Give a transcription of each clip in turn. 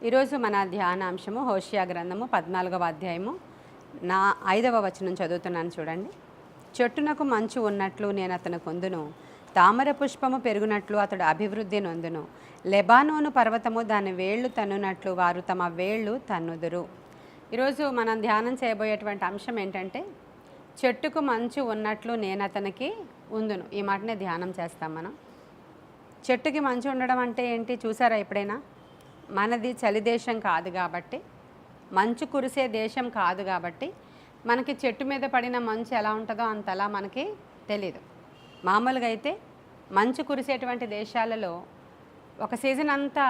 ఈరోజు మన ధ్యానాంశము హోషియా గ్రంథము 14వ అధ్యాయము 5వ వచనం చదువుతున్నాను చూడండి. చెట్టునకు మంచు ఉన్నట్లు నేను అతను కొందును, తామర పుష్పము పెరుగునట్లు అతడు అభివృద్ధి నొందును. లెబానోను పర్వతము దాని వేళ్ళు తన్నునట్లు వారు తమ వేళ్ళు తన్నుదురు. ఈరోజు మనం ధ్యానం చేయబోయేటువంటి అంశం ఏంటంటే, చెట్టుకు మంచు ఉన్నట్లు నేను అతనికి ఉందును. ఈ మాటనే ధ్యానం చేస్తాం మనం. చెట్టుకి మంచు ఉండడం అంటే ఏంటి చూసారా ఎప్పుడైనా? మనది చలి దేశం కాదు కాబట్టి, మంచు కురిసే దేశం కాదు కాబట్టి మనకి చెట్టు మీద పడిన మంచు ఎలా ఉంటుందో అంతలా మనకి తెలీదు. మామూలుగా అయితే మంచు కురిసేటువంటి దేశాలలో ఒక సీజన్ అంతా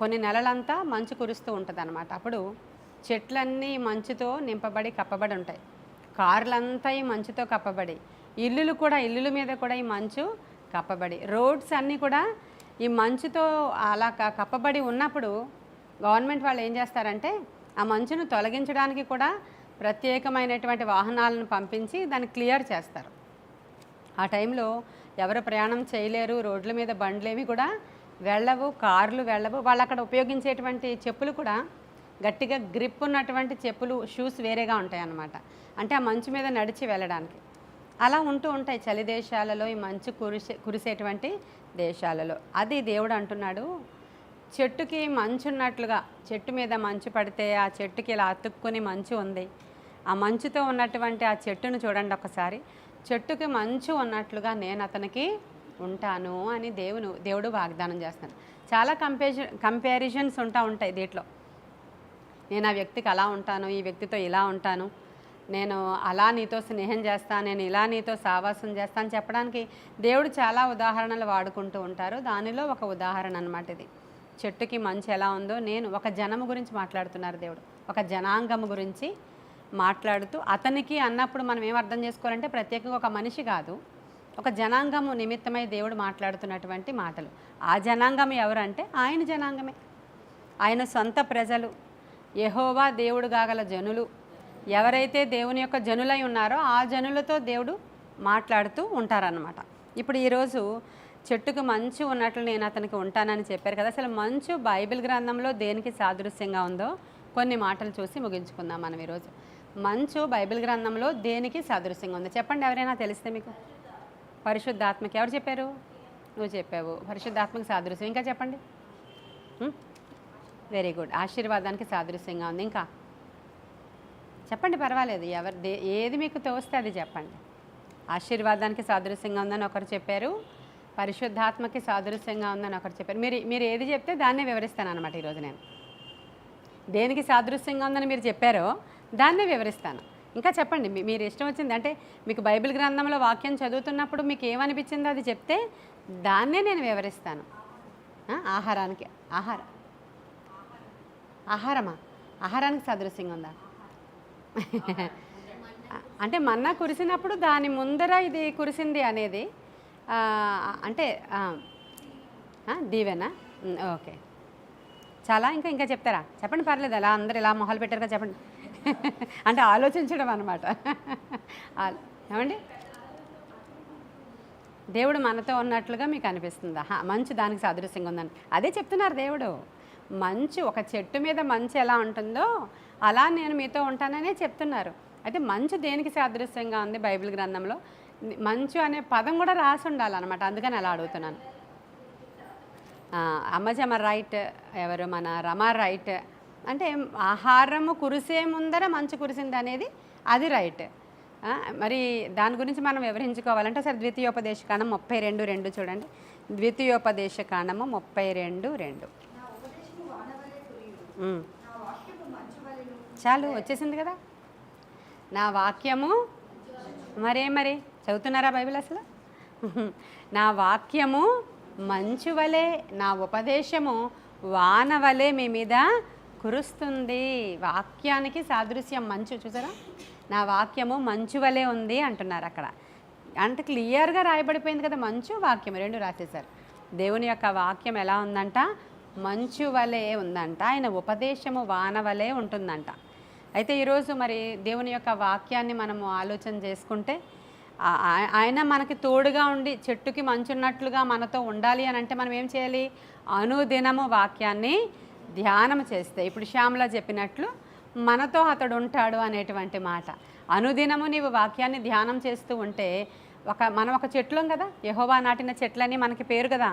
కొన్ని నెలలంతా మంచు కురుస్తూ ఉంటుంది అన్నమాట. అప్పుడు చెట్లన్నీ మంచుతో నింపబడి కప్పబడి ఉంటాయి. కార్లంతా ఈ మంచుతో కప్పబడి, ఇల్లుల మీద కూడా ఈ మంచు కప్పబడి, రోడ్స్ అన్నీ కూడా ఈ మంచుతో అలా కప్పబడి ఉన్నప్పుడు గవర్నమెంట్ వాళ్ళు ఏం చేస్తారంటే ఆ మంచును తొలగించడానికి కూడా ప్రత్యేకమైనటువంటి వాహనాలను పంపించి దాన్ని క్లియర్ చేస్తారు. ఆ టైంలో ఎవరు ప్రయాణం చేయలేరు, రోడ్ల మీద బండ్లేవి కూడా వెళ్ళవు, కార్లు వెళ్ళవు. వాళ్ళు అక్కడ ఉపయోగించేటువంటి చెప్పులు కూడా గట్టిగా గ్రిప్ ఉన్నటువంటి చెప్పులు, షూస్ వేరేగా ఉంటాయి అన్నమాట. అంటే ఆ మంచు మీద నడిచి వెళ్ళడానికి అలా ఉంటూ ఉంటాయి చలి దేశాలలో, ఈ మంచు కురిసేటువంటి దేశాలలో. అది దేవుడు అంటున్నాడు, చెట్టుకి మంచు ఉన్నట్లుగా, చెట్టు మీద మంచు పడితే ఆ చెట్టుకి ఇలా అతుక్కుని మంచు ఉంది. ఆ మంచుతో ఉన్నటువంటి ఆ చెట్టును చూడండి ఒకసారి. చెట్టుకి మంచు ఉన్నట్లుగా నేను అతనికి ఉంటాను అని దేవుడు వాగ్దానం చేస్తాను. చాలా కంపారిజన్స్ ఉంటాయి దీంట్లో. నేను ఆ వ్యక్తికి అలా ఉంటాను, ఈ వ్యక్తితో ఇలా ఉంటాను, నేను అలా నీతో స్నేహం చేస్తాను, నేను ఇలా నీతో సావాసం చేస్తాను చెప్పడానికి దేవుడు చాలా ఉదాహరణలు వాడుకుంటూ ఉంటారు. దానిలో ఒక ఉదాహరణ అన్నమాట ఇది. చెట్టుకి మంచు ఎలా ఉందో, నేను ఒక జనము గురించి మాట్లాడుతున్నారు దేవుడు, ఒక జనాంగము గురించి మాట్లాడుతూ, అతనికి అన్నప్పుడు మనం ఏం అర్థం చేసుకోవాలంటే ప్రత్యేకంగా ఒక మనిషి కాదు, ఒక జనాంగము నిమిత్తమై దేవుడు మాట్లాడుతున్నటువంటి మాటలు. ఆ జనాంగం ఎవరంటే ఆయన జనాంగమే, ఆయన సొంత ప్రజలు, యెహోవా దేవుడు కాగల జనులు. ఎవరైతే దేవుని యొక్క జనులై ఉన్నారో ఆ జనులతో దేవుడు మాట్లాడుతూ ఉంటారన్నమాట. ఇప్పుడు ఈరోజు చెట్టుకు మంచు ఉన్నట్లు నేను అతనికి ఉంటానని చెప్పారు కదా. అసలు మంచు బైబిల్ గ్రంథంలో దేనికి సాదృశ్యంగా ఉందో కొన్ని మాటలు చూసి ముగించుకుందాం మనం ఈరోజు. మంచు బైబిల్ గ్రంథంలో దేనికి సాదృశ్యంగా ఉందో చెప్పండి, ఎవరైనా తెలిస్తే మీకు. పరిశుద్ధాత్మకి. ఎవరు చెప్పారు? నువ్వు చెప్పావు. పరిశుద్ధాత్మకి సాదృశ్యం. ఇంకా చెప్పండి. Very good. ఆశీర్వాదానికి సాదృశ్యంగా ఉంది. ఇంకా చెప్పండి, పర్వాలేదు, ఏది మీకు తోస్తే అది చెప్పండి. ఆశీర్వాదానికి సాదృశ్యంగా ఉందని ఒకరు చెప్పారు, పరిశుద్ధాత్మకి సాదృశ్యంగా ఉందని ఒకరు చెప్పారు. మీరు ఏది చెప్తే దాన్నే వివరిస్తాను అనమాట ఈరోజు. నేను దేనికి సాదృశ్యంగా ఉందని మీరు చెప్పారో దాన్నే వివరిస్తాను. ఇంకా చెప్పండి, మీరు ఇష్టం వచ్చింది. అంటే మీకు బైబిల్ గ్రంథంలో వాక్యం చదువుతున్నప్పుడు మీకు ఏమనిపించిందో అది చెప్తే దాన్నే నేను వివరిస్తాను. ఆహారానికి సాదృశ్యంగా ఉందా? అంటే మన్నా కురిసినప్పుడు దాని ముందర ఇది కురిసింది అనేది అంటే దీవెనా? ఓకే, చాలా. ఇంకా చెప్తారా? చెప్పండి, పర్లేదు. అలా అందరు ఇలా మొహాలు పెట్టారుగా చెప్పండి. అంటే ఆలోచించడం అన్నమాట. ఏమండి, దేవుడు మనతో ఉన్నట్లుగా మీకు అనిపిస్తుందా? మంచు దానికి సాదృశ్యంగా ఉందని అదే చెప్తున్నారు దేవుడు. మంచు, ఒక చెట్టు మీద మంచు ఎలా ఉంటుందో అలా నేను మీతో ఉంటాననే చెప్తున్నారు. అయితే మంచు దేనికి సాదృశ్యంగా ఉంది బైబిల్ గ్రంథంలో? మంచు అనే పదం కూడా రాసి ఉండాలన్నమాట. అందుకని అలా అడుగుతున్నాను. అమ్మజమ్మ రైట్, ఎవరు మన రమా రైట్. అంటే ఆహారము కురిసే ముందర మంచు కురిసింది అనేది అది రైట్. మరి దాని గురించి మనం వివరించుకోవాలంటే సరే ద్వితీయోపదేశ కాండం 32:2 చూడండి. ద్వితీయోపదేశ కాండము 32:2. చాలు, వచ్చేసింది కదా. నా వాక్యము మరి చదువుతున్నారా బైబిల్ అసలు? నా వాక్యము మంచు వలె, నా ఉపదేశము వాన వలె మీ మీద కురుస్తుంది. వాక్యానికి సాదృశ్యం మంచు. చూసారా, నా వాక్యము మంచు వలె ఉంది అంటున్నారు అక్కడ. అంటే క్లియర్గా రాయబడిపోయింది కదా, మంచు వాక్యం రెండు రాసేశారు. దేవుని యొక్క వాక్యం ఎలా ఉందంట? మంచు వలె ఉందంట. ఆయన ఉపదేశము వాన వలె ఉంటుందంట. అయితే ఈరోజు మరి దేవుని యొక్క వాక్యాన్ని మనము ఆలోచన చేసుకుంటే ఆయన మనకి తోడుగా ఉండి చెట్టుకి మంచున్నట్లుగా మనతో ఉండాలి అని అంటే మనం ఏం చేయాలి? అనుదినము వాక్యాన్ని ధ్యానం చేస్తే, ఇప్పుడు శ్యామల చెప్పినట్లు మనతో అతడు ఉంటాడు అనేటువంటి మాట. అనుదినము నీవు వాక్యాన్ని ధ్యానం చేస్తూ ఉంటే, మనం ఒక చెట్లం కదా, యెహోవా నాటిన చెట్లని మనకి పేరు కదా,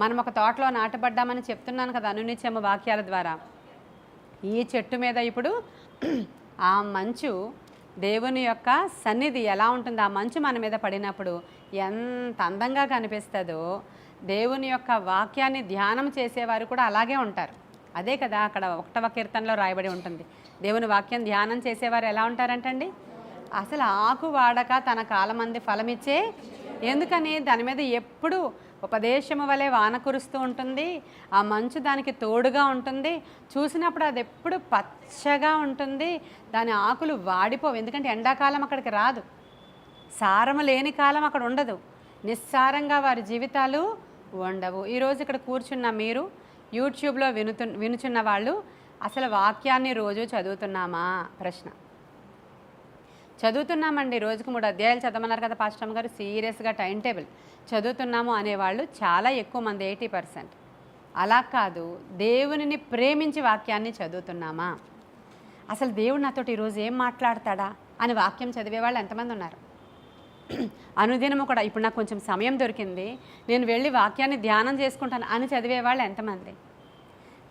మనం ఒక తోటలో నాటబడ్డామని చెప్తున్నాను కదా అనునిత్యము వాక్యాల ద్వారా. ఈ చెట్టు మీద ఇప్పుడు ఆ మంచు, దేవుని యొక్క సన్నిధి ఎలా ఉంటుంది, ఆ మంచు మన మీద పడినప్పుడు ఎంత అందంగా కనిపిస్తుందో, దేవుని యొక్క వాక్యాన్ని ధ్యానం చేసేవారు కూడా అలాగే ఉంటారు. అదే కదా అక్కడ 1వ కీర్తనలో రాయబడి ఉంటుంది. దేవుని వాక్యం ధ్యానం చేసేవారు ఎలా ఉంటారంటండి, అసలు ఆకు వాడక తన కాలమంది ఫలమిచ్చే, ఎందుకని దాని మీద ఎప్పుడు ఉపదేశము వలె వాన కురుస్తూ ఉంటుంది, ఆ మంచు దానికి తోడుగా ఉంటుంది, చూసినప్పుడు అది ఎప్పుడు పచ్చగా ఉంటుంది, దాని ఆకులు వాడిపోవు, ఎందుకంటే ఎండాకాలం అక్కడికి రాదు, సారము లేని కాలం అక్కడ ఉండదు, నిస్సారంగా వారి జీవితాలు ఉండవు. ఈరోజు ఇక్కడ కూర్చున్న మీరు, యూట్యూబ్లో వినుచున్న వాళ్ళు, అసలు వాక్యాన్ని రోజు చదువుతున్నామా ప్రశ్న. చదువుతున్నామండి, రోజుకు 3 అధ్యాయాలు చదవమన్నారు కదా పాస్టర్ గారు, సీరియస్గా టైం టేబుల్ చదువుతున్నాము అనేవాళ్ళు చాలా ఎక్కువ మంది, 80%. అలా కాదు, దేవునిని ప్రేమించి వాక్యాన్ని చదువుతున్నామా, అసలు దేవుడు నాతోటి ఈరోజు ఏం మాట్లాడతాడా అని వాక్యం చదివేవాళ్ళు ఎంతమంది ఉన్నారు. అనుదినము కూడా ఇప్పుడు నాకు కొంచెం సమయం దొరికింది, నేను వెళ్ళి వాక్యాన్ని ధ్యానం చేసుకుంటాను అని చదివేవాళ్ళు ఎంతమంది.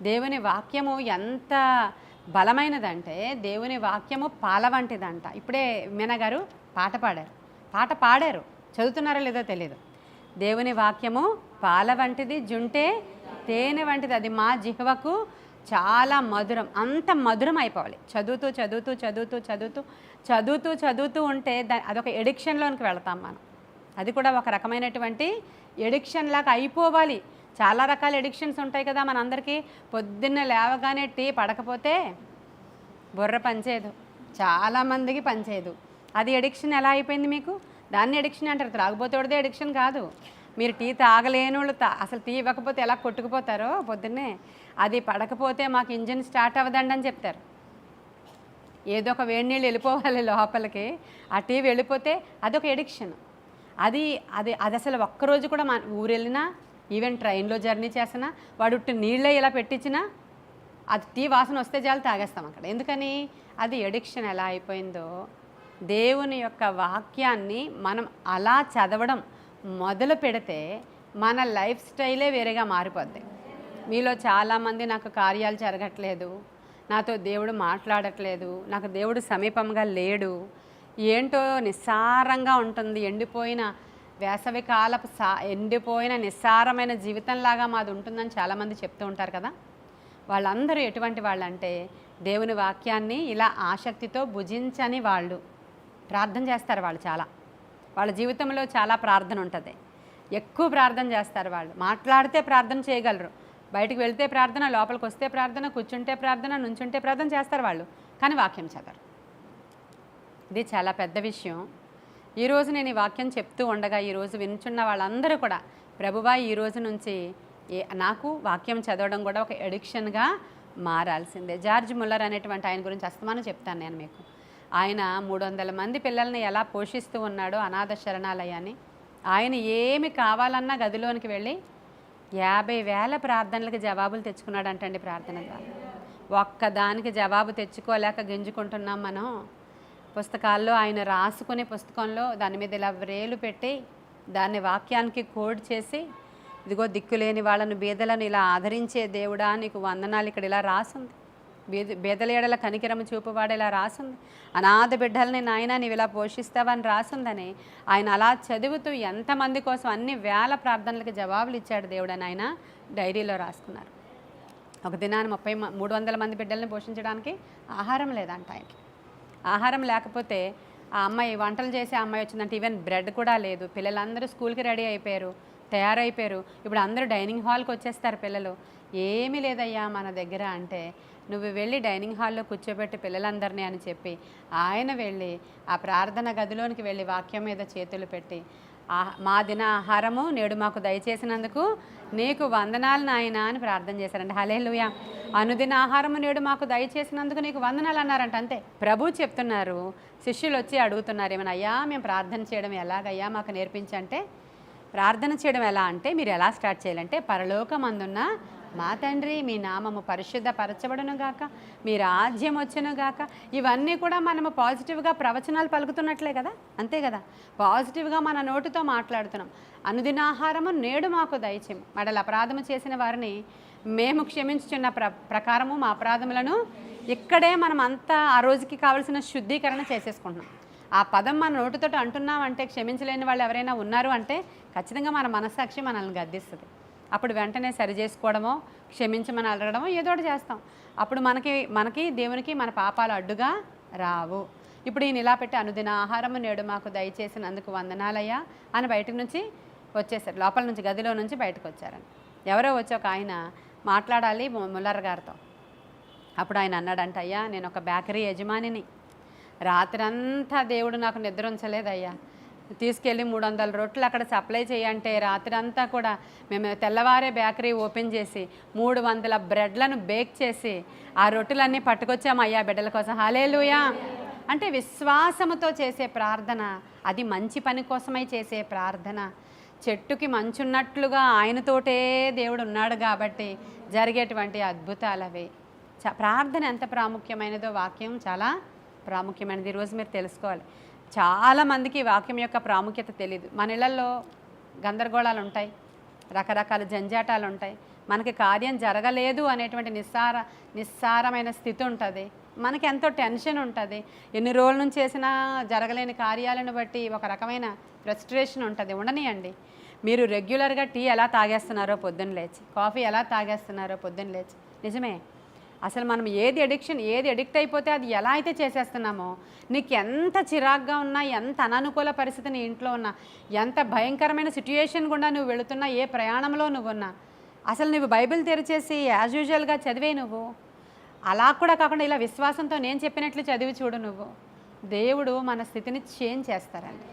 దేవుని వాక్యము ఎంత బలమైనదంటే, దేవుని వాక్యము పాల వంటిదంట. ఇప్పుడే మీనా గారు పాట పాడారు, చదువుతున్నారో లేదో తెలియదు. దేవుని వాక్యము పాల వంటిది, జుంటే తేనె వంటిది, అది మా జిహ్వకు చాలా మధురం. అంత మధురం అయిపోవాలి. చదువుతూ చదువుతూ చదువుతూ చదువుతూ చదువుతూ చదువుతూ ఉంటే అదొక ఎడిక్షన్లోనికి వెళతాం మనం. అది కూడా ఒక రకమైనటువంటి ఎడిక్షన్ లాగా అయిపోవాలి. చాలా రకాల ఎడిక్షన్స్ ఉంటాయి కదా మనందరికీ. పొద్దున్న లేవగానే టీ పడకపోతే బుర్ర పనిచేయదు, చాలామందికి పనిచేయదు. అది ఎడిక్షన్ ఎలా అయిపోయింది మీకు, దాన్ని ఎడిక్షన్ అంటారు. త్రాగుబోతోడిదే ఎడిక్షన్ కాదు. మీరు టీ తాగలేని వాళ్ళు అసలు టీ ఇవ్వకపోతే ఎలా కొట్టుకుపోతారో పొద్దున్నే, అది పడకపోతే మాకు ఇంజిన్ స్టార్ట్ అవ్వదండి అని చెప్తారు. ఏదో ఒక వేడి నీళ్ళు వెళ్ళిపోవాలి లోపలికి, ఆ టీ వెళ్ళిపోతే అదొక ఎడిక్షన్. అది అది అది అసలు ఒక్కరోజు కూడా మన ఊరు వెళ్ళినా, ఈవెన్ ట్రైన్లో జర్నీ చేసినా, వాడు నీళ్ళే ఇలా పెట్టించినా అది టీ వాసన వస్తే చాలు తాగేస్తాం అక్కడ. ఎందుకని, అది ఎడిక్షన్ ఎలా అయిపోయిందో. దేవుని యొక్క వాక్యాన్ని మనం అలా చదవడం మొదలు పెడితే మన లైఫ్ స్టైలే వేరేగా మారిపోద్ది. మీలో చాలామంది నాకు కార్యాలు జరగట్లేదు, నాతో దేవుడు మాట్లాడట్లేదు, నాకు దేవుడు సమీపంగా లేడు, ఏంటో నిస్సారంగా ఉంటుంది, ఎండిపోయిన వేసవి కాలపు ఎండిపోయిన నిస్సారమైన జీవితంలాగా మాది ఉంటుందని చాలామంది చెప్తూ ఉంటారు కదా. వాళ్ళందరూ ఎటువంటి వాళ్ళంటే, దేవుని వాక్యాన్ని ఇలా ఆసక్తితో భుజించని వాళ్ళు. ప్రార్థన చేస్తారు వాళ్ళు, వాళ్ళ జీవితంలో చాలా ప్రార్థన ఉంటుంది, ఎక్కువ ప్రార్థన చేస్తారు వాళ్ళు. మాట్లాడితే ప్రార్థన చేయగలరు, బయటకు వెళ్తే ప్రార్థన, లోపలికి వస్తే ప్రార్థన, కూర్చుంటే ప్రార్థన, నుంచుంటే ప్రార్థన చేస్తారు వాళ్ళు, కానీ వాక్యం చదవరు. ఇది చాలా పెద్ద విషయం. ఈరోజు నేను ఈ వాక్యం చెప్తూ ఉండగా ఈరోజు వినుచున్న వాళ్ళందరూ కూడా, ప్రభువా ఈ రోజు నుంచి నాకు వాక్యం చదవడం కూడా ఒక ఎడిక్షన్గా మారాల్సిందే. జార్జ్ ముల్లర్ అనేటువంటి ఆయన గురించి అస్తమానం చెప్తాను నేను మీకు. ఆయన 300 మంది పిల్లల్ని ఎలా పోషిస్తూ ఉన్నాడో అనాథ శరణాలయాన్ని. ఆయన ఏమి కావాలన్నా గదిలోనికి వెళ్ళి 50,000 ప్రార్థనలకు జవాబులు తెచ్చుకున్నాడంటండి. ప్రార్థన ద్వారా ఒక్కదానికి జవాబు తెచ్చుకోలేక గింజుకుంటున్నాం మనం. పుస్తకాల్లో ఆయన రాసుకునే పుస్తకంలో దాని మీద ఇలా వ్రేలు పెట్టి దాన్ని వాక్యానికి కోడ్ చేసి, ఇదిగో దిక్కులేని వాళ్ళను, బీదలను ఇలా ఆదరించే దేవుడా నీకు వందనాలు, ఇక్కడ ఇలా రాసుంది. బీదల ఎడల కనికరము చూపువాడు ఇలా రాసుంది. అనాథ బిడ్డల్ని నాయన నీవు ఇలా పోషిస్తావని రాసుందని ఆయన అలా చదువుతూ ఎంతమంది కోసం అన్ని వేల ప్రార్థనలకు జవాబులు ఇచ్చాడు దేవుడని ఆయన డైరీలో రాసుకున్నారు. ఒక దినాన్ని 300 మంది బిడ్డల్ని పోషించడానికి ఆహారం లేదంట ఆయనకి. ఆహారం లేకపోతే ఆ అమ్మాయి, వంటలు చేసే అమ్మాయి వచ్చిందంటే ఈవెన్ బ్రెడ్ కూడా లేదు. పిల్లలందరూ స్కూల్కి రెడీ అయిపోయారు, తయారైపోయారు. ఇప్పుడు అందరూ డైనింగ్ హాల్కి వచ్చేస్తారు పిల్లలు. ఏమీ లేదయ్యా మన దగ్గర అంటే, నువ్వు వెళ్ళి డైనింగ్ హాల్లో కూర్చోబెట్టి పిల్లలందరినీ అని చెప్పి ఆయన వెళ్ళి ఆ ప్రార్థన గదిలోనికి వెళ్ళి వాక్యం మీద చేతులు పెట్టి, మా దిన ఆహారము నేడు మాకు దయచేసినందుకు నీకు వందనాలు నాయన అని ప్రార్థన చేశారంట. హల్లెలూయా. అనుదిన ఆహారము నేడు మాకు దయచేసినందుకు నీకు వందనాలు అన్నారంట. అంతే. ప్రభు చెప్తున్నారు, శిష్యులు వచ్చి అడుగుతున్నారు, ఏమన్నా అయ్యా మేము ప్రార్థన చేయడం ఎలాగయ్యా మాకు నేర్పించంటే, ప్రార్థన చేయడం ఎలా అంటే మీరు ఎలా స్టార్ట్ చేయాలంటే, పరలోకమందున్న మా తండ్రి మీ నామము పరిశుద్ధపరచబడును గాక, మీ రాజ్యం వచ్చును గాక. ఇవన్నీ కూడా మనము పాజిటివ్గా ప్రవచనాలు పలుకుతున్నట్లే కదా, అంతే కదా. పాజిటివ్గా మన నోటితో మాట్లాడుతున్నాం. అనుదినాహారము నేడు మాకు దయచేము, మడల అపరాధము చేసిన వారిని మేము క్షమించుచున్న ప్రకారము మా అపరాధములను ఇక్కడే మనం అంతా ఆ రోజుకి కావలసిన శుద్ధీకరణ చేసేసుకుంటున్నాం. ఆ పదం మన నోటితో అంటున్నామంటే క్షమించలేని వాళ్ళు ఎవరైనా ఉన్నారు అంటే ఖచ్చితంగా మన మనస్సాక్షి మనల్ని గద్దిస్తుంది. అప్పుడు వెంటనే సరి చేసుకోవడమో క్షమించమని అడగడమో ఏదో ఒకటి చేస్తాం. అప్పుడు మనకి దేవునికి మన పాపాలు అడ్డుగా రావు. ఇప్పుడు ఈయన ఇలా పెట్టి అనుదిన ఆహారము నేడు మాకు దయచేసినందుకు వందనాలయ్యా అని బయటకు నుంచి వచ్చేసారు. లోపల నుంచి గదిలో నుంచి బయటకు వచ్చారని ఎవరో వచ్చి ఒక ఆయన మాట్లాడాలి ముల్లర్ గారితో. అప్పుడు ఆయన అన్నాడంట, అయ్యా నేను ఒక బేకరీ యజమానిని, రాత్రంతా దేవుడు నాకు నిద్ర ఉంచలేదయ్యా, తీసుకెళ్ళి 300 రొట్టెలు అక్కడ సప్లై చేయంటే రాత్రంతా కూడా మేము తెల్లవారే బేకరీ ఓపెన్ చేసి 300 బ్రెడ్లను బేక్ చేసి ఆ రొట్టెలన్నీ పట్టుకొచ్చాము అయ్యా బిడ్డల కోసం. హల్లెలూయా. అంటే విశ్వాసముతో చేసే ప్రార్థన, అది మంచి పని కోసమై చేసే ప్రార్థన. చెట్టుకి మంచున్నట్లుగా ఆయనతోటే దేవుడు ఉన్నాడు కాబట్టి జరిగేటువంటి అద్భుతాలు అవి. ప్రార్థన ఎంత ప్రాముఖ్యమైనదో వాక్యం చాలా ప్రాముఖ్యమైనది. ఈరోజు మీరు తెలుసుకోవాలి. చాలామందికి వాక్యం యొక్క ప్రాముఖ్యత తెలియదు. మన ఇళ్లలో గందరగోళాలు ఉంటాయి, రకరకాల జంజాటాలు ఉంటాయి, మనకి కార్యం జరగలేదు అనేటువంటి నిస్సారమైన స్థితి ఉంటుంది, మనకి ఎంతో టెన్షన్ ఉంటుంది, ఎన్ని రోజుల నుంచి చేసినా జరగలేని కార్యాలను బట్టి ఒక రకమైన ఫ్రస్ట్రేషన్ ఉంటుంది. ఉండనియండి. మీరు రెగ్యులర్గా టీ ఎలా తాగేస్తున్నారో పొద్దున్న లేచి, కాఫీ ఎలా తాగేస్తున్నారో పొద్దున్న లేచి, నిజమే. అసలు మనం ఏది ఎడిక్ట్ అయిపోతే అది ఎలా అయితే చేసేస్తున్నామో, నీకు ఎంత చిరాగ్గా ఉన్నా, ఎంత అననుకూల పరిస్థితి నీ ఇంట్లో ఉన్నా, ఎంత భయంకరమైన సిట్యుయేషన్ గుండా నువ్వు వెళుతున్నా, ఏ ప్రయాణంలో నువ్వు ఉన్నా, అసలు నువ్వు బైబిల్ తెరిచేసి యాజ్ యూజువల్గా చదివే నువ్వు. అలా కూడా కాకుండా ఇలా విశ్వాసంతో నేను చెప్పినట్లు చదివి చూడు నువ్వు. దేవుడు మన స్థితిని చేంజ్ చేస్తారండి.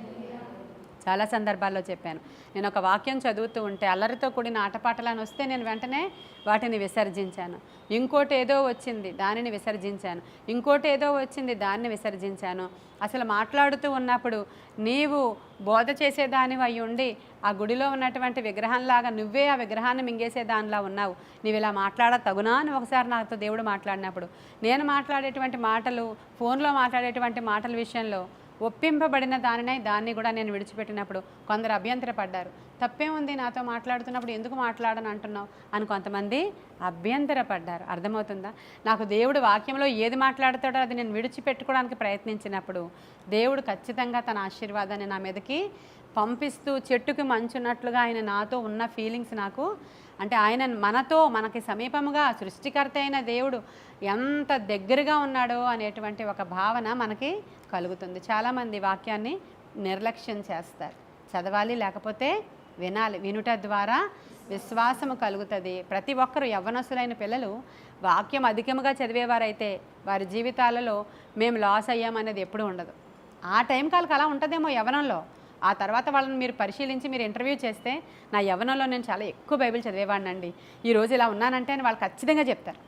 చాలా సందర్భాల్లో చెప్పాను. నేను ఒక వాక్యం చదువుతూ ఉంటే అల్లరితో కూడిన ఆటపాటలను వస్తే నేను వెంటనే వాటిని విసర్జించాను. ఇంకోటి ఏదో వచ్చింది, దానిని విసర్జించాను. ఇంకోటి ఏదో వచ్చింది, దాన్ని విసర్జించాను. అసలు మాట్లాడుతూ ఉన్నప్పుడు నీవు బోధ చేసేదానివి అయి ఉండి ఆ గుడిలో ఉన్నటువంటి విగ్రహంలాగా నువ్వే ఆ విగ్రహాన్ని మింగేసే దానిలా ఉన్నావు, నీవు ఇలా మాట్లాడ తగునా అని ఒకసారి నాతో దేవుడు మాట్లాడినప్పుడు, నేను మాట్లాడేటువంటి మాటలు, ఫోన్లో మాట్లాడేటువంటి మాటల విషయంలో ఒప్పింపబడిన దాన్ని కూడా నేను విడిచిపెట్టినప్పుడు కొందరు అభ్యంతరపడ్డారు. తప్పేముంది, నాతో మాట్లాడుతున్నప్పుడు ఎందుకు మాట్లాడని అంటున్నావు అని కొంతమంది అభ్యంతరపడ్డారు. అర్థమవుతుందా? నాకు దేవుడు వాక్యంలో ఏది మాట్లాడతాడో అది నేను విడిచిపెట్టుకోవడానికి ప్రయత్నించినప్పుడు దేవుడు ఖచ్చితంగా తన ఆశీర్వాదాన్ని నా మీదకి పంపిస్తూ, చెట్టుకి మంచున్నట్లుగా ఆయన నాతో ఉన్న ఫీలింగ్స్ నాకు, అంటే ఆయన మనకి సమీపముగా సృష్టికర్త అయిన దేవుడు ఎంత దగ్గరగా ఉన్నాడో అనేటువంటి ఒక భావన మనకి కలుగుతుంది. చాలామంది వాక్యాన్ని నిర్లక్ష్యం చేస్తారు. చదవాలి, లేకపోతే వినాలి. వినుట ద్వారా విశ్వాసము కలుగుతుంది. ప్రతి ఒక్కరు, యవ్వనస్తులైన పిల్లలు వాక్యం అధికముగా చదివేవారైతే వారి జీవితాలలో మేము లాస్ అయ్యామనేది ఎప్పుడూ ఉండదు. ఆ టైం కాలకు అలా ఉంటుందేమో యవ్వనంలో. ఆ తర్వాత వాళ్ళని మీరు పరిశీలించి మీరు ఇంటర్వ్యూ చేస్తే, నా యవ్వనంలో నేను చాలా ఎక్కువ బైబిల్ చదివేవాడినండి, ఈరోజు ఇలా ఉన్నానంటే అని వాళ్ళు ఖచ్చితంగా చెప్తారు.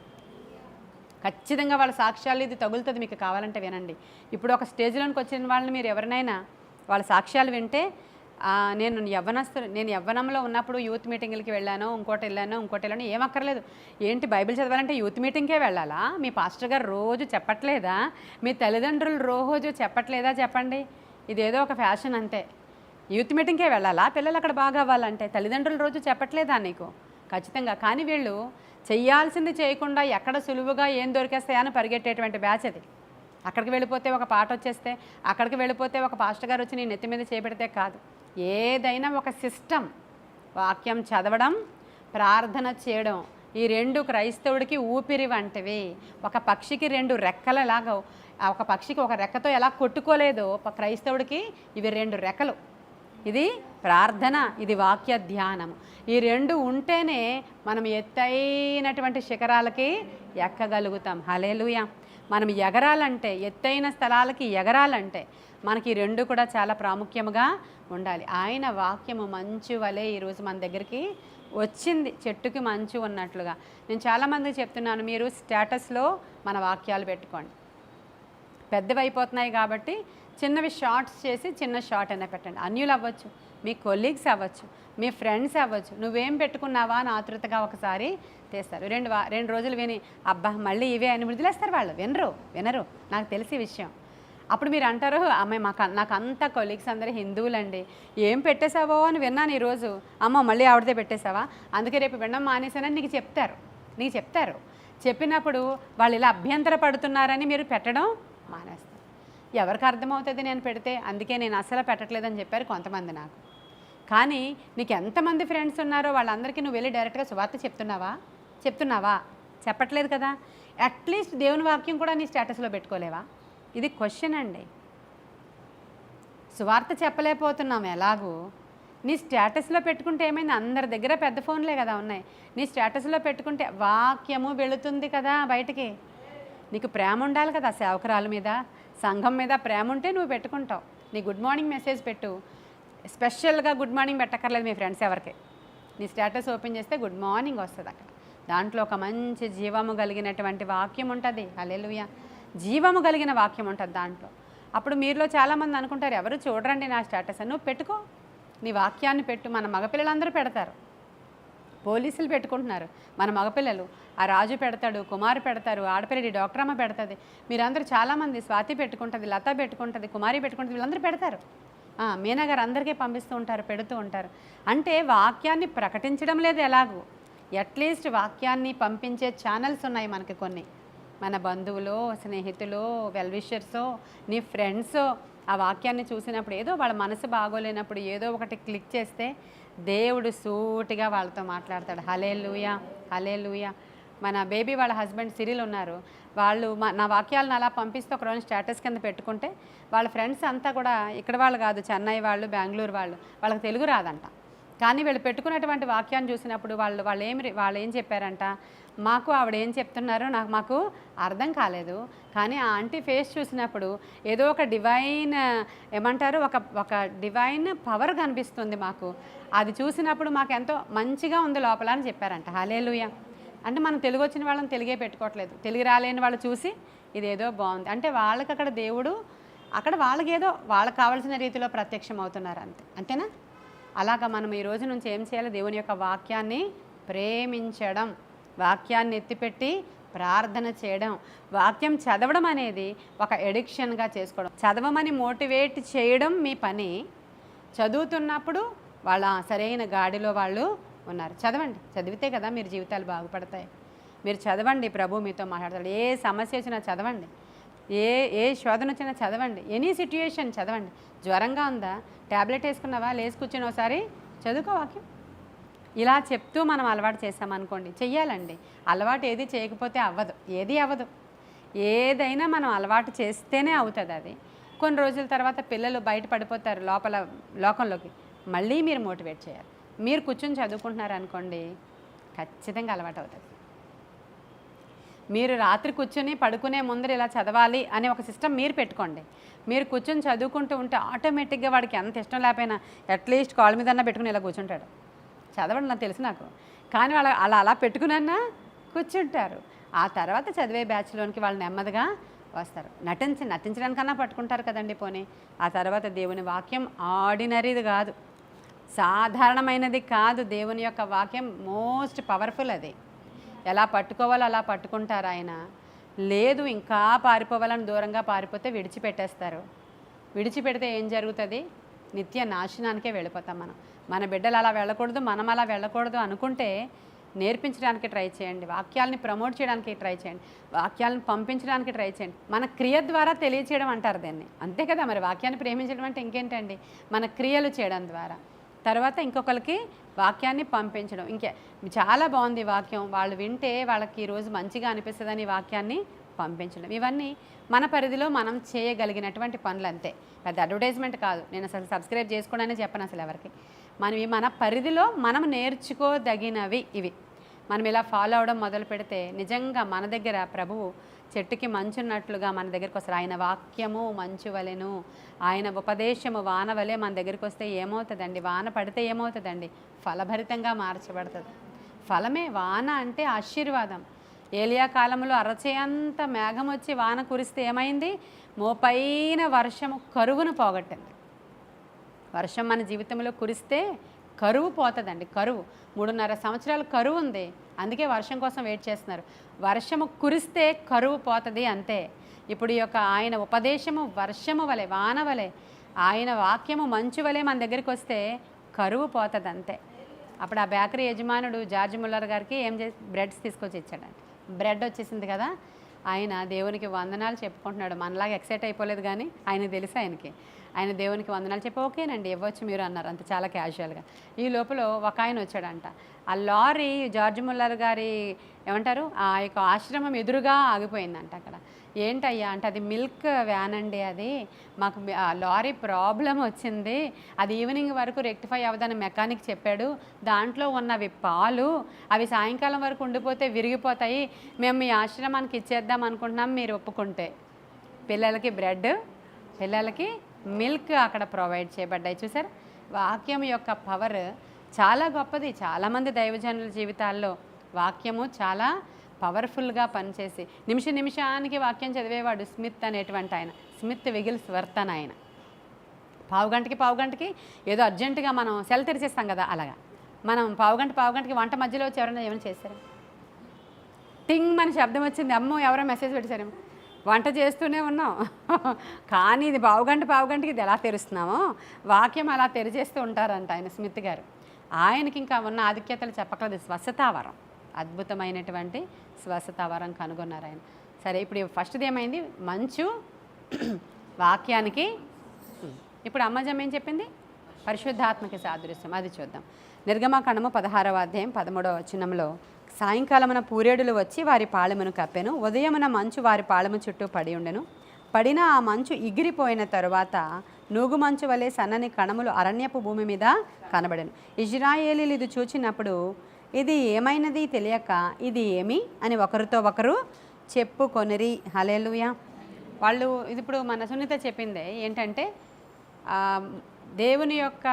ఖచ్చితంగా వాళ్ళ సాక్ష్యాలు ఇది తగులుతుంది, మీకు కావాలంటే వినండి. ఇప్పుడు ఒక స్టేజ్లోనికి వచ్చిన వాళ్ళని మీరు ఎవరినైనా వాళ్ళ సాక్ష్యాలు వింటే, నేను యవ్వనంలో ఉన్నప్పుడు యూత్ మీటింగ్లకి వెళ్ళాను, ఇంకోటి వెళ్ళాను, ఏమక్కర్లేదు. ఏంటి బైబిల్ చదవాలంటే యూత్ మీటింగ్కే వెళ్ళాలా? మీ పాస్టర్ గారు రోజు చెప్పట్లేదా? మీ తల్లిదండ్రులు రోజు చెప్పట్లేదా? చెప్పండి. ఇదేదో ఒక ఫ్యాషన్ అంతే. యూత్ మీటింగ్కే వెళ్ళాలా పిల్లలు అక్కడ బాగా అవ్వాలంటే? తల్లిదండ్రులు రోజు చెప్పట్లేదా నీకు? ఖచ్చితంగా. కానీ వీళ్ళు చెయ్యాల్సింది చేయకుండా ఎక్కడ సులువుగా ఏం దొరికేస్తాయని పరిగెట్టేటువంటి బ్యాచ్ అది. అక్కడికి వెళ్ళిపోతే ఒక పాట వచ్చేస్తే, అక్కడికి వెళ్ళిపోతే ఒక పాస్టర్ గారు వచ్చి నీ నెత్తి మీద చేపెడితే కాదు. ఏదైనా ఒక సిస్టమ్. వాక్యం చదవడం, ప్రార్థన చేయడం, ఈ రెండు క్రైస్తవుడికి ఊపిరి వంటివి. ఒక పక్షికి 2 రెక్కలలాగా, ఒక పక్షికి ఒక రెక్కతో ఎలా కొట్టుకోలేదో క్రైస్తవుడికి ఇవి 2 రెక్కలు. ఇది ప్రార్థన, ఇది వాక్య ధ్యానం. ఈ 2 ఉంటేనే మనం ఎత్తైనటువంటి శిఖరాలకి ఎక్కగలుగుతాం. హల్లెలూయా. మనం ఎగరాలంటే, ఎత్తైన స్థలాలకి ఎగరాలంటే మనకి ఈ 2 కూడా చాలా ప్రాముఖ్యముగా ఉండాలి. ఆయన వాక్యము మంచు వలె ఈరోజు మన దగ్గరికి వచ్చింది, చెట్టుకి మంచు ఉన్నట్లుగా. నేను చాలామందికి చెప్తున్నాను, మీరు స్టేటస్లో మన వాక్యాలు పెట్టుకోండి. పెద్దవి అయిపోతున్నాయి కాబట్టి చిన్నవి షార్ట్స్ చేసి చిన్న షార్ట్ అయినా పెట్టండి. అన్యులు అవ్వచ్చు, మీ కొలీగ్స్ అవ్వచ్చు, మీ ఫ్రెండ్స్ అవ్వచ్చు, నువ్వేం పెట్టుకున్నావా అని ఆతృతగా ఒకసారి తీస్తారు. 2 రోజులు విని అబ్బా మళ్ళీ ఇవే అని వదిలేస్తారు. వాళ్ళు వినరు. నాకు తెలిసి విషయం. అప్పుడు మీరు అంటారు, అమ్మాయి నాకు అంత కొలీగ్స్ అందరూ హిందువులండి, ఏం పెట్టేశావో అని విన్నాను ఈరోజు, అమ్మ మళ్ళీ ఆవిడదే పెట్టేశావా, అందుకే రేపు వినడం మానేశానని నీకు చెప్తారు. చెప్పినప్పుడు వాళ్ళు ఇలా అభ్యంతర పడుతున్నారని మీరు పెట్టడం మానేస్తారు. ఎవరికి అర్థమవుతుంది నేను పెడితే? అందుకే నేను అసలు పెట్టట్లేదని చెప్పారు కొంతమంది నాకు. కానీ నీకు ఎంతమంది ఫ్రెండ్స్ ఉన్నారో వాళ్ళందరికీ నువ్వు వెళ్ళి డైరెక్ట్గా సువార్త చెప్తున్నావా? చెప్పట్లేదు కదా. అట్లీస్ట్ దేవుని వాక్యం కూడా నీ స్టేటస్లో పెట్టుకోలేవా? ఇది క్వశ్చన్ అండి. సువార్త చెప్పలేకపోతున్నాం ఎలాగూ, నీ స్టేటస్లో పెట్టుకుంటే ఏమైంది? అందరి దగ్గర పెద్ద ఫోన్లే కదా ఉన్నాయి. నీ స్టేటస్లో పెట్టుకుంటే వాక్యము వెళుతుంది కదా బయటికి. నీకు ప్రేమ ఉండాలి కదా సేవకురాల మీద, సంఘం మీద ప్రేమ ఉంటే నువ్వు పెట్టుకుంటావు. నీ గుడ్ మార్నింగ్ మెసేజ్ పెట్టు, స్పెషల్గా గుడ్ మార్నింగ్ పెట్టక్కర్లేదు మీ ఫ్రెండ్స్ ఎవరికి. నీ స్టేటస్ ఓపెన్ చేస్తే గుడ్ మార్నింగ్ వస్తుంది అక్కడ. దాంట్లో ఒక మంచి జీవము కలిగినటువంటి వాక్యం ఉంటుంది. హల్లెలూయా, జీవము కలిగిన వాక్యం ఉంటుంది దాంట్లో. అప్పుడు మీరులో చాలామంది అనుకుంటారు, ఎవరు చూడరండి నా స్టేటస్ అని. నువ్వు పెట్టుకో, నీ వాక్యాన్ని పెట్టు. మన మగపిల్లలందరూ పెడతారు, పోలీసులు పెట్టుకుంటున్నారు, మన మగపిల్లలు. ఆ రాజు పెడతాడు, కుమారు పెడతారు, ఆడపిల్లడి డాక్టర్ అమ్మ పెడుతుంది, మీరందరూ చాలామంది, స్వాతి పెట్టుకుంటుంది, లత పెట్టుకుంటుంది, కుమారి పెట్టుకుంటుంది, వీళ్ళందరూ పెడతారు. మీనా గారు అందరికీ పంపిస్తూ ఉంటారు, పెడుతూ ఉంటారు. అంటే వాక్యాన్ని ప్రకటించడం లేదు ఎలాగూ, అట్లీస్ట్ వాక్యాన్ని పంపించే ఛానల్స్ ఉన్నాయి మనకి కొన్ని. మన బంధువులో, స్నేహితులు, వెల్విషర్సో, నీ ఫ్రెండ్సో ఆ వాక్యాన్ని చూసినప్పుడు ఏదో వాళ్ళ మనసు బాగోలేనప్పుడు ఏదో ఒకటి క్లిక్ చేస్తే దేవుడు సూటిగా వాళ్ళతో మాట్లాడతాడు. హల్లెలూయా. మన బేబీ వాళ్ళ హస్బెండ్ సిరిల్ ఉన్నారు, వాళ్ళు నా వాక్యాలను అలా పంపిస్తే ఒకరోజు స్టేటస్ కింద పెట్టుకుంటే వాళ్ళ ఫ్రెండ్స్ అంతా కూడా ఇక్కడ వాళ్ళు కాదు, చెన్నై వాళ్ళు, బెంగళూరు వాళ్ళు, వాళ్ళకి తెలుగు రాదంట. కానీ వీళ్ళు పెట్టుకున్నటువంటి వాక్యాన్ని చూసినప్పుడు వాళ్ళు ఏం చెప్పారంట, మాకు ఆవిడ ఏం చెప్తున్నారో మాకు అర్థం కాలేదు, కానీ ఆ ఆంటీ ఫేస్ చూసినప్పుడు ఏదో ఒక డివైన్ ఏమంటారు, ఒక డివైన్ పవర్ కనిపిస్తుంది మాకు, అది చూసినప్పుడు మాకు ఎంతో మంచిగా ఉంది లోపల అని చెప్పారంట. హల్లెలూయా. అంటే మనం తెలుగు వచ్చిన వాళ్ళని తెలుగే పెట్టుకోవట్లేదు, తెలుగు రాలేని వాళ్ళు చూసి ఇదేదో బాగుంది అంటే వాళ్ళకి అక్కడ దేవుడు అక్కడ వాళ్ళకేదో వాళ్ళకి కావాల్సిన రీతిలో ప్రత్యక్షం అవుతున్నారు అంతేనా. అలాగా మనం ఈ రోజు నుంచి ఏం చేయాలి? దేవుని యొక్క వాక్యాన్ని ప్రేమించడం, వాక్యాన్ని ఎత్తిపెట్టి ప్రార్థన చేయడం, వాక్యం చదవడం అనేది ఒక ఎడిక్షన్గా చేసుకోవడం. చదవమని మోటివేట్ చేయడం మీ పని. చదువుతున్నప్పుడు వాళ్ళ సరైన గాడిలో వాళ్ళు ఉన్నారు. చదవండి, చదివితే కదా మీరు జీవితాలు బాగుపడతాయి. మీరు చదవండి, ప్రభు మీతో మాట్లాడతాడు. ఏ సమస్య వచ్చినా చదవండి, ఏ శోధన వచ్చినా చదవండి, ఎనీ సిట్యుయేషన్ చదవండి. జ్వరంగా ఉందా, ట్యాబ్లెట్ వేసుకున్నావా, లేచి కూర్చొని ఒకసారి చదువుకో వాక్యం. ఇలా చెప్తూ మనం అలవాటు చేసామనుకోండి, చెయ్యాలండి. అలవాటు ఏది చేయకపోతే అవ్వదు. ఏదైనా మనం అలవాటు చేస్తేనే అవుతుంది. అది కొన్ని రోజుల తర్వాత పిల్లలు బయట పడిపోతారు లోకంలోకి, మళ్ళీ మీరు మోటివేట్ చేయాలి. మీరు కూర్చొని చదువుకుంటున్నారు అనుకోండి, ఖచ్చితంగా అలవాటు అవుతుంది. మీరు రాత్రి కూర్చొని పడుకునే ముందర ఇలా చదవాలి అనే ఒక సిస్టమ్ మీరు పెట్టుకోండి. మీరు కూర్చొని చదువుకుంటూ ఉంటే ఆటోమేటిక్గా వాడికి ఎంత ఇష్టం లేకపోయినా అట్లీస్ట్ కాళ్ళ మీదన్నా పెట్టుకుని ఇలా కూర్చుంటాడు. చదవడం నాకు తెలుసు నాకు, కానీ వాళ్ళు అలా పెట్టుకున్నా కూర్చుంటారు. ఆ తర్వాత చదివే బ్యాచ్లోనికి వాళ్ళు నెమ్మదిగా వస్తారు. నటించడానికన్నా పట్టుకుంటారు కదండి పోనీ. ఆ తర్వాత దేవుని వాక్యం ఆర్డినరీది కాదు, సాధారణమైనది కాదు. దేవుని యొక్క వాక్యం మోస్ట్ పవర్ఫుల్. అది ఎలా పట్టుకోవాలో అలా పట్టుకుంటారు ఆయన. లేదు ఇంకా పారిపోవాలని దూరంగా పారిపోతే విడిచిపెట్టేస్తారు. విడిచిపెడితే ఏం జరుగుతుంది? నిత్య నాశనానికే వెళ్ళిపోతాం మనం. మన బిడ్డలు అలా వెళ్ళకూడదు, మనం అలా వెళ్ళకూడదు అనుకుంటే నేర్పించడానికి ట్రై చేయండి, వాక్యాలని ప్రమోట్ చేయడానికి ట్రై చేయండి, వాక్యాలను పంపించడానికి ట్రై చేయండి. మన క్రియ ద్వారా తెలియచేయడం అంటారు దీన్ని, అంతే కదా. మరి వాక్యాన్ని ప్రేమించడం అంటే ఇంకేంటండి? మన క్రియలు చేయడం ద్వారా. తర్వాత ఇంకొకరికి వాక్యాన్ని పంపించడం. చాలా బాగుంది వాక్యం, వాళ్ళు వింటే వాళ్ళకి ఈరోజు మంచిగా అనిపిస్తుందని వాక్యాన్ని పంపించడం. ఇవన్నీ మన పరిధిలో మనం చేయగలిగినటువంటి పనులు అంతే, పెద్ద అడ్వర్టైజ్మెంట్ కాదు. నేను అసలు సబ్స్క్రైబ్ చేసుకోవడానికి చెప్పను అసలు ఎవరికి. మన పరిధిలో మనం నేర్చుకోదగినవి ఇవి. మనం ఇలా ఫాలో అవడం మొదలు పెడితే నిజంగా మన దగ్గర ప్రభువు చెట్టుకి మంచున్నట్లుగా మన దగ్గరికి వస్తారు. ఆయన వాక్యము మంచు వలెను, ఆయన ఉపదేశము వాన వలె మన దగ్గరికి వస్తే ఏమవుతుందండి? వాన పడితే ఏమవుతుందండి? ఫలభరితంగా మార్చబడుతుంది. ఫలమే వాన అంటే ఆశీర్వాదం. ఏలియా కాలంలో అరచేంత మేఘం వచ్చి వాన కురిస్తే ఏమైంది? మోపైన వర్షము కరువును పోగొట్టింది. వర్షం మన జీవితంలో కురిస్తే కరువు పోతుందండి. కరువు 3.5 సంవత్సరాలు కరువు ఉంది, అందుకే వర్షం కోసం వెయిట్ చేస్తున్నారు. వర్షము కురిస్తే కరువు పోతుంది అంతే. ఇప్పుడు ఈ యొక్క ఆయన ఉపదేశము వర్షము వలె, వాన వలె, ఆయన వాక్యము మంచు వలె మన దగ్గరికి వస్తే కరువు పోతుంది అంతే. అప్పుడు ఆ బేకరీ యజమానుడు జార్జ్ ముల్లర్ గారికి ఏం చేసి బ్రెడ్స్ తీసుకొచ్చి ఇచ్చాడండి. బ్రెడ్ వచ్చేసింది కదా, ఆయన దేవునికి వందనాలు చెప్పుకుంటున్నాడు. మనలాగా ఎక్సైట్ అయిపోలేదు, కానీ ఆయనకు తెలుసు ఆయన దేవునికి వందనాలు చెప్పి ఓకేనండి ఇవ్వచ్చు మీరు అన్నారు, అంత చాలా క్యాజువల్గా. ఈ లోపల ఒక ఆయన వచ్చాడంట. ఆ లారీ జార్జ్ ముల్లర్ గారి ఏమంటారు ఆ యొక్క ఆశ్రమం ఎదురుగా ఆగిపోయిందంట. అక్కడ ఏంటయ్యా అంటే అది మిల్క్ వ్యాన్ అండి, అది మాకు లారీ ప్రాబ్లం వచ్చింది, అది ఈవినింగ్ వరకు రెక్టిఫై అవ్వదని మెకానిక్ చెప్పాడు, దాంట్లో ఉన్నవి పాలు అవి సాయంకాలం వరకు ఉండిపోతే విరిగిపోతాయి, మేము మీ ఆశ్రమానికి ఇచ్చేద్దాం అనుకుంటున్నాం మీరు ఒప్పుకుంటే. పిల్లలకి బ్రెడ్, పిల్లలకి మిల్క్ అక్కడ ప్రొవైడ్ చేయబడ్డాయి. చూసారు, వాక్యం యొక్క పవర్ చాలా గొప్పది. చాలామంది దైవజనుల జీవితాల్లో వాక్యము చాలా పవర్ఫుల్గా పనిచేసి నిమిషానికి వాక్యం చదివేవాడు స్మిత్ అనేటువంటి ఆయన, స్మిత్ విగిల్స్వర్త్ అని ఆయన. పావుగంటకి ఏదో అర్జెంటుగా మనం సెల్ తెరిచేస్తాం కదా, అలాగా మనం పావుగంటకి వంట మధ్యలో వచ్చి ఎవరైనా ఏమైనా చేశారు, టింగ్ మన శబ్దం వచ్చింది, అమ్మో ఎవరో మెసేజ్ పెట్టారేమో, వంట చేస్తూనే ఉన్నాం కానీ ఇది పావుగంటకి ఇది ఎలా తెరుస్తున్నామో వాక్యం అలా తెరిచేస్తూ ఉంటారంట ఆయన స్మిత్ గారు. ఆయనకి ఇంకా ఉన్న ఆధిక్యతలు చెప్పకలేదు. స్వస్థతావరం, అద్భుతమైనటువంటి స్వస్థతావరం కనుగొన్నారు ఆయన. సరే, ఇప్పుడు ఫస్ట్ది ఏమైంది, మంచు వాక్యానికి. ఇప్పుడు అమ్మజమ్మ ఏం చెప్పింది, పరిశుద్ధాత్మకి సాదృశ్యం. అది చూద్దాం. నిర్గమకాండము 16వ అధ్యాయం 13వ వచనంలో, సాయంకాలమున పూరేడులు వచ్చి వారి పాళెమును కప్పెను, ఉదయమున మంచు వారి పాళెము చుట్టూ పడి ఉండెను. పడిన ఆ మంచు ఎగిరిపోయిన తరువాత నూగు మంచు వలె సన్నని కణములు అరణ్యపు భూమి మీద కనబడెను. ఇశ్రాయేలీలు ఇది చూచినప్పుడు ఇది ఏమైనది తెలియక ఇది ఏమి అని ఒకరితో ఒకరు చెప్పుకొనిరి. హల్లెలూయా. వాళ్ళు ఇది ఇప్పుడు మన సునీత చెప్పిందే ఏంటంటే దేవుని యొక్క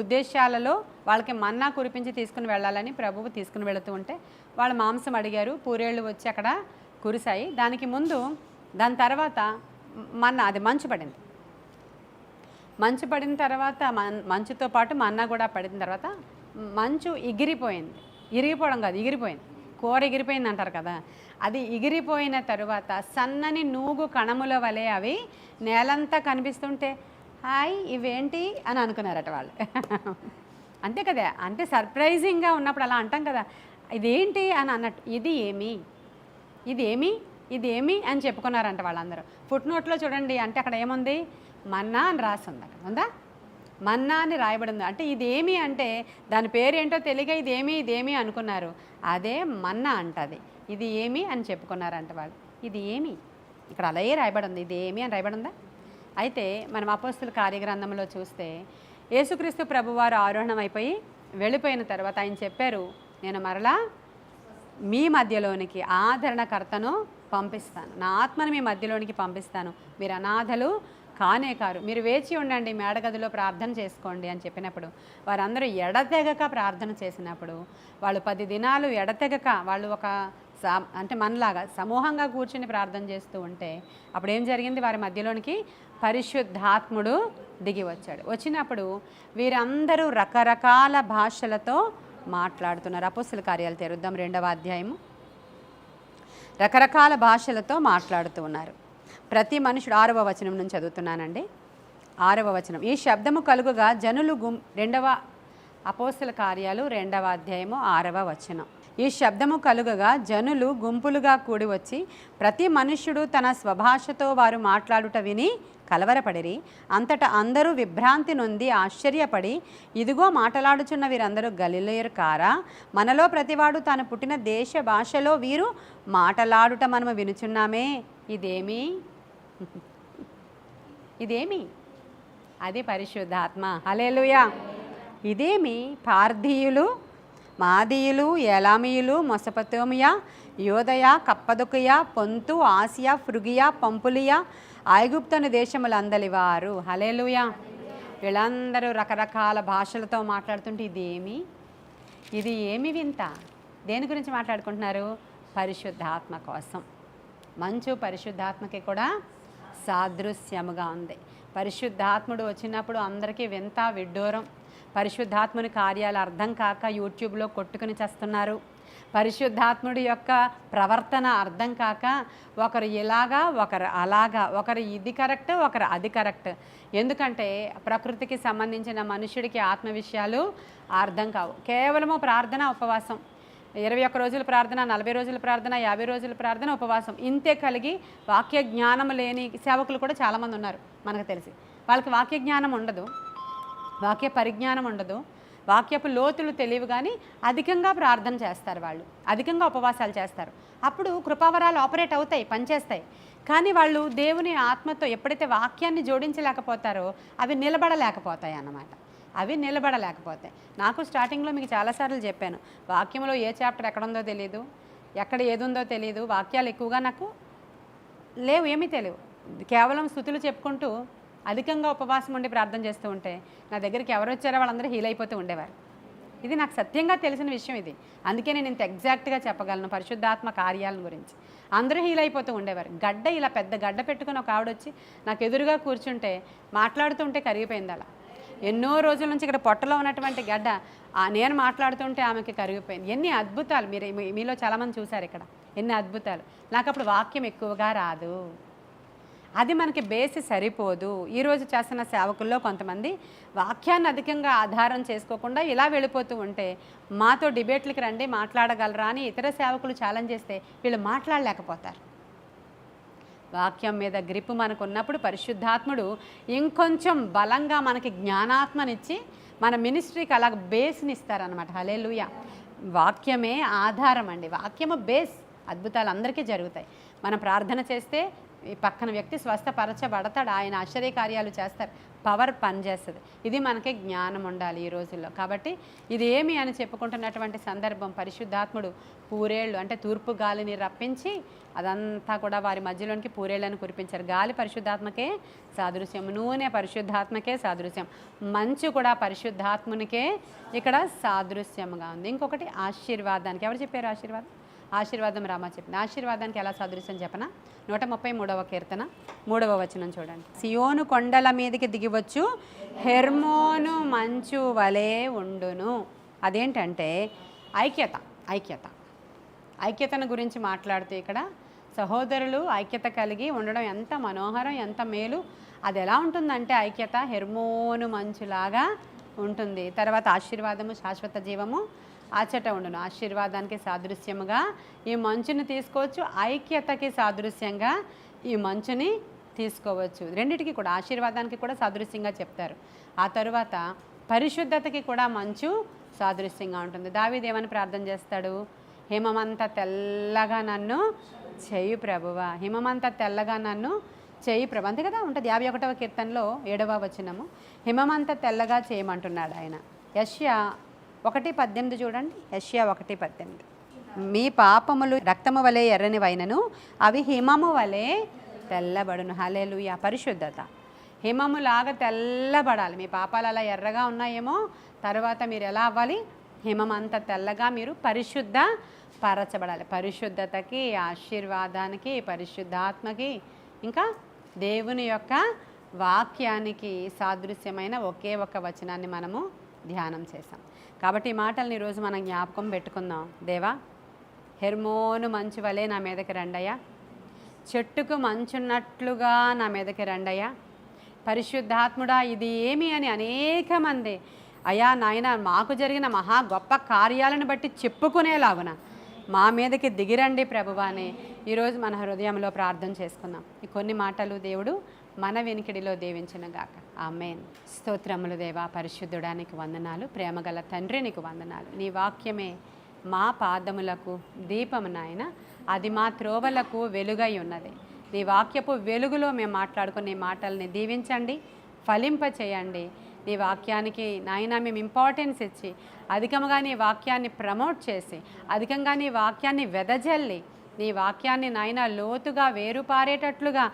ఉద్దేశాలలో వాళ్ళకి మన్నా కురిపించి తీసుకుని వెళ్ళాలని ప్రభువు తీసుకుని వెళుతూ ఉంటే వాళ్ళు మాంసం అడిగారు, పూరేళ్ళు వచ్చి అక్కడ కురిశాయి. దాని తర్వాత మన్నా, అది మంచు పడింది. మంచు పడిన తర్వాత మంచుతో పాటు మన్నా కూడా పడిన తర్వాత మంచు ఎగిరిపోయింది. ఇరిగిపోవడం కాదు, ఎగిరిపోయింది. కూర ఎగిరిపోయింది అంటారు కదా, అది ఎగిరిపోయిన తరువాత సన్నని నూగు కణముల వలె అవి నేలంతా కనిపిస్తుంటే హాయ్ ఇవేంటి అని అనుకున్నారట వాళ్ళు. అంతే కదా, అంటే సర్ప్రైజింగ్గా ఉన్నప్పుడు అలా అంటాం కదా, ఇదేంటి అని అన్నట్టు, ఇది ఏమి అని చెప్పుకున్నారంట వాళ్ళందరూ. ఫుట్ నోట్లో చూడండి, అంటే అక్కడ ఏముంది, మన్నా అని రాసి ఉంది. అక్కడ ఉందా, మన్నా అని రాయబడి ఉంది. అంటే ఇదేమి అంటే దాని పేరేంటో తెలియక ఇదేమి అనుకున్నారు. అదే మన్నా అంటది. ఇది ఏమి అని చెప్పుకున్నారంట వాళ్ళు. ఇది ఏమి ఇక్కడ అలాగే రాయబడి ఉంది, ఇది ఏమి అని రాయబడి ఉందా. అయితే మనం అపోస్తుల కార్యగ్రంథంలో చూస్తే యేసుక్రీస్తు ప్రభువారు ఆరోహణం అయిపోయి వెళ్ళిపోయిన తర్వాత ఆయన చెప్పారు, నేను మరలా మీ మధ్యలోనికి ఆదరణకర్తను పంపిస్తాను, నా ఆత్మను మీ మధ్యలోనికి పంపిస్తాను, మీరు అనాథలు కానే కారు, మీరు వేచి ఉండండి, మేడగదిలో ప్రార్థన చేసుకోండి అని చెప్పినప్పుడు వారందరూ ఎడతెగక ప్రార్థన చేసినప్పుడు వాళ్ళు 10 దినాలు ఎడతెగక వాళ్ళు ఒక అంటే మనలాగా సమూహంగా కూర్చుని ప్రార్థన చేస్తూ ఉంటే అప్పుడు ఏం జరిగింది, వారి మధ్యలోనికి పరిశుద్ధాత్ముడు దిగి వచ్చాడు. వచ్చినప్పుడు వీరందరూ రకరకాల భాషలతో మాట్లాడుతున్నారు. అపోస్తుల కార్యాలు తెరుద్దాం 2వ అధ్యాయము. రకరకాల భాషలతో మాట్లాడుతూ ఉన్నారు. ప్రతి మనుషుడు 6వ వచనం నుంచి చదువుతున్నానండి. 6వ వచనం, ఈ శబ్దము కలుగుగా జనులు 2వ అపోస్తుల కార్యాలు 2వ అధ్యాయము 6వ వచనం. ఈ శబ్దము కలుగగా జనులు గుంపులుగా కూడి వచ్చి ప్రతి మనుష్యుడు తన స్వభాషతో వారు మాట్లాడుట విని కలవరపడిరి. అంతటా అందరూ విభ్రాంతి నొంది ఆశ్చర్యపడి, ఇదిగో మాట్లాడుచున్న వీరందరూ గలిలయరు కారా, మనలో ప్రతివాడు తాను పుట్టిన దేశ భాషలో వీరు మాట్లాడుట మనము వినుచున్నామే, ఇదేమి అది పరిశుద్ధాత్మ. హల్లెలూయా. ఇదేమి పార్థీయులు, మాదీయులు, ఏలామీయులు, మొసపతోమియా, యోదయ, కప్పదొకయ, పొంతు, ఆసియా, ఫ్రుగియా, పంపులియా, ఐగుప్తుని దేశములందలి వారు. హల్లెలూయా. వీళ్ళందరూ రకరకాల భాషలతో మాట్లాడుతుంటే ఇది ఏమి వింత. దేని గురించి మాట్లాడుకుంటున్నారు, పరిశుద్ధాత్మ కోసం. మంచు పరిశుద్ధాత్మకి కూడా సాదృశ్యముగా ఉంది. పరిశుద్ధాత్ముడు వచ్చినప్పుడు అందరికీ వింత విడ్డూరం. పరిశుద్ధాత్ముని కార్యాలు అర్థం కాక యూట్యూబ్లో కొట్టుకుని చేస్తున్నారు. పరిశుద్ధాత్ముడి యొక్క ప్రవర్తన అర్థం కాక ఒకరు ఇలాగా ఒకరు అలాగా, ఒకరు ఇది కరెక్ట్ ఒకరు అది కరెక్ట్. ఎందుకంటే ప్రకృతికి సంబంధించిన మనుషుడికి ఆత్మ విషయాలు అర్థం కావు. కేవలము ప్రార్థన ఉపవాసం, 21 రోజుల ప్రార్థన, 40 రోజుల ప్రార్థన, 50 రోజుల ప్రార్థన, ఉపవాసం, ఇంతే కలిగి వాక్య జ్ఞానం లేని సేవకులు కూడా చాలామంది ఉన్నారు మనకు తెలిసి. వాళ్ళకి వాక్య జ్ఞానం ఉండదు, వాక్య పరిజ్ఞానం ఉండదు, వాక్యపు లోతులు తెలియవు, కానీ అధికంగా ప్రార్థన చేస్తారు, వాళ్ళు అధికంగా ఉపవాసాలు చేస్తారు. అప్పుడు కృపావరాలు ఆపరేట్ అవుతాయి, పనిచేస్తాయి. కానీ వాళ్ళు దేవుని ఆత్మతో ఎప్పుడైతే వాక్యాన్ని జోడించలేకపోతారో అవి నిలబడలేకపోతాయి అన్నమాట. అవి నిలబడలేకపోతాయి. నాకు స్టార్టింగ్లో మీకు చాలాసార్లు చెప్పాను, వాక్యంలో ఏ చాప్టర్ ఎక్కడుందో తెలియదు, ఎక్కడ ఏదుందో తెలియదు, వాక్యాలు ఎక్కువగా నాకు లేవు, ఏమీ తెలియవు. కేవలం స్థుతులు చెప్పుకుంటూ అధికంగా ఉపవాసం ఉండి ప్రార్థన చేస్తూ ఉంటే నా దగ్గరికి ఎవరు వచ్చారో వాళ్ళందరూ హీల్ అయిపోతూ ఉండేవారు. ఇది నాకు సత్యంగా తెలిసిన విషయం ఇది. అందుకే నేను ఇంత ఎగ్జాక్ట్గా చెప్పగలను పరిశుద్ధాత్మ కార్యాలను గురించి. అందరూ హీల్ అయిపోతూ ఉండేవారు. గడ్డ ఇలా పెద్ద గడ్డ పెట్టుకుని ఒక ఆవిడ వచ్చి నాకు ఎదురుగా కూర్చుంటే మాట్లాడుతుంటే కరిగిపోయింది. అలా ఎన్నో రోజుల నుంచి ఇక్కడ పొట్టలో ఉన్నటువంటి గడ్డ నేను మాట్లాడుతుంటే ఆమెకి కరిగిపోయింది. ఎన్ని అద్భుతాలు మీలో చాలామంది చూశారు ఇక్కడ, ఎన్ని అద్భుతాలు. నాకు అప్పుడు వాక్యం ఎక్కువగా రాదు, అది మనకి బేసి సరిపోదు. ఈరోజు చేస్తున్న సేవకుల్లో కొంతమంది వాక్యాన్ని అధికంగా ఆధారం చేసుకోకుండా ఇలా వెళ్ళిపోతూ ఉంటే మాతో డిబేట్లకి రండి మాట్లాడగలరా అని ఇతర సేవకులు ఛాలెంజ్ చేస్తే వీళ్ళు మాట్లాడలేకపోతారు. వాక్యం మీద గ్రిప్పు మనకు ఉన్నప్పుడు పరిశుద్ధాత్ముడు ఇంకొంచెం బలంగా మనకి జ్ఞానాత్మనిచ్చి మన మినిస్ట్రీకి అలాగ బేస్ని ఇస్తారనమాట. హల్లెలూయా. వాక్యమే ఆధారం అండి, వాక్యము బేస్. అద్భుతాలు అందరికీ జరుగుతాయి. మనం ప్రార్థన చేస్తే ఈ పక్కన వ్యక్తి స్వస్థపరచబడతాడు, ఆయన ఆశ్చర్యకార్యాలు చేస్తారు, పవర్ పనిచేస్తుంది. ఇది మనకి జ్ఞానం ఉండాలి ఈ రోజుల్లో. కాబట్టి ఇది ఏమి అని చెప్పుకుంటున్నటువంటి సందర్భం, పరిశుద్ధాత్ముడు పూరేళ్ళు అంటే తూర్పు గాలిని రప్పించి అదంతా కూడా వారి మధ్యలోనికి పూరేళ్ళని కురిపించారు. గాలి పరిశుద్ధాత్మకే సాదృశ్యం, నూనె పరిశుద్ధాత్మకే సాదృశ్యం, మంచు కూడా పరిశుద్ధాత్మునికే ఇక్కడ సాదృశ్యంగా ఉంది. ఇంకొకటి ఆశీర్వాదానికి, ఎవరు చెప్పారు ఆశీర్వాదం? ఆశీర్వాదం రామా చెప్పింది. ఆశీర్వాదానికి ఎలా సాదృశ్యం చెప్పనా? 133వ కీర్తన 3వ వచనం చూడండి. సియోను కొండల మీదకి దిగివచ్చు, హెర్మోను మంచు వలె ఉండును. అదేంటంటే ఐక్యతను గురించి మాట్లాడుతూ ఇక్కడ సహోదరులు ఐక్యత కలిగి ఉండడం ఎంత మనోహరం, ఎంత మేలు. అది ఎలా ఉంటుందంటే ఐక్యత హెర్మోను మంచులాగా ఉంటుంది. తర్వాత ఆశీర్వాదము శాశ్వత జీవము ఆచట ఉండును. ఆశీర్వాదానికి సాదృశ్యముగా ఈ మంచుని తీసుకోవచ్చు, ఐక్యతకి సాదృశ్యంగా ఈ మంచుని తీసుకోవచ్చు. రెండిటికి కూడా ఆశీర్వాదానికి కూడా సాదృశ్యంగా చెప్తారు. ఆ తరువాత పరిశుద్ధతకి కూడా మంచు సాదృశ్యంగా ఉంటుంది. దావీదు ఏమని ప్రార్థన చేస్తాడు? హిమమంత తెల్లగా నన్ను చెయ్యి ప్రభువా, హిమమంత తెల్లగా నన్ను చెయ్యి ప్రభు, అంతే కదా ఉంటుంది 51వ కీర్తనలో 7వ వచనము. హిమమంత తెల్లగా చేయమంటున్నాడు ఆయన. యెషయా 1:18 చూడండి. యెషయా 1:18. మీ పాపములు రక్తము వలె ఎర్రనివైనను అవి హిమము వలె తెల్లబడును. హల్లెలూయా. పరిశుద్ధత హిమములాగా తెల్లబడాలి. మీ పాపాలు అలా ఎర్రగా ఉన్నాయేమో, తర్వాత మీరు ఎలా అవ్వాలి? హిమమంత తెల్లగా మీరు పరిశుద్ధ పరచబడాలి. పరిశుద్ధతకి, ఆశీర్వాదానికి, పరిశుద్ధాత్మకి, ఇంకా దేవుని యొక్క వాక్యానికి సాదృశ్యమైన ఒకే ఒక వచనాన్ని మనము ధ్యానం చేసాం. కాబట్టి ఈ మాటల్ని ఈరోజు మనం జ్ఞాపకం పెట్టుకుందాం. దేవా, హెర్మోను మంచు వలె నా మీదకి రండయ్యా, చెట్టుకు మంచున్నట్లుగా నా మీదకి రండయ్యా. పరిశుద్ధాత్ముడా, ఇది ఏమి అని అనేక మంది అయ్యా నాయన మాకు జరిగిన మహా గొప్ప కార్యాలను బట్టి చెప్పుకునేలాగున మా మీదకి దిగిరండి ప్రభువాని ఈరోజు మన హృదయంలో ప్రార్థన చేసుకుందాం. ఈ కొన్ని మాటలు దేవుడు మన వెనికిడిలో దీవించునుగాక. ఆమేన్. స్తోత్రములు దేవా, పరిశుద్ధుడా నీకు వందనాలు. ప్రేమగల తండ్రి నీకు వందనాలు. నీ వాక్యమే మా పాదములకు దీపము నాయన, అది మా త్రోవలకు వెలుగై ఉన్నది. నీ వాక్యపు వెలుగులో మేము మాట్లాడుకునే మాటల్ని దీవించండి, ఫలింప చేయండి. నీ వాక్యానికి నాయన మేము ఇంపార్టెన్స్ ఇచ్చి అధికంగా నీ వాక్యాన్ని ప్రమోట్ చేసి, అధికంగా నీ వాక్యాన్ని వెదజల్లి నీ వాక్యాన్ని నాయన లోతుగా వేరుపారేటట్లుగా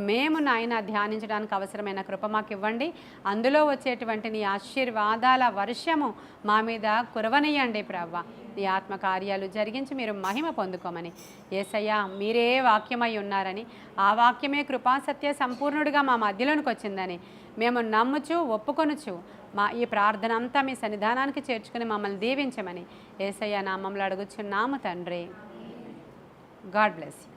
మేము నాయన ధ్యానించడానికి అవసరమైన కృప మాకు ఇవ్వండి. అందులో వచ్చేటువంటి నీ ఆశీర్వాదాల వర్షము మా మీద కురవనియండి ప్రవ్వ. నీ ఆత్మకార్యాలు జరిగించి మీరు మహిమ పొందుకోమని, యేసయ్య మీరే వాక్యమై ఉన్నారని, ఆ వాక్యమే కృపాసత్య సంపూర్ణుడిగా మా మధ్యలోనికి వచ్చిందని మేము నమ్ముచు ఒప్పుకొనుచు మా ఈ ప్రార్థన అంతా మీ సన్నిధానానికి చేర్చుకుని మమ్మల్ని దీవించమని యేసయ్య నామములో అడుగుచున్నాము తండ్రి. God bless you.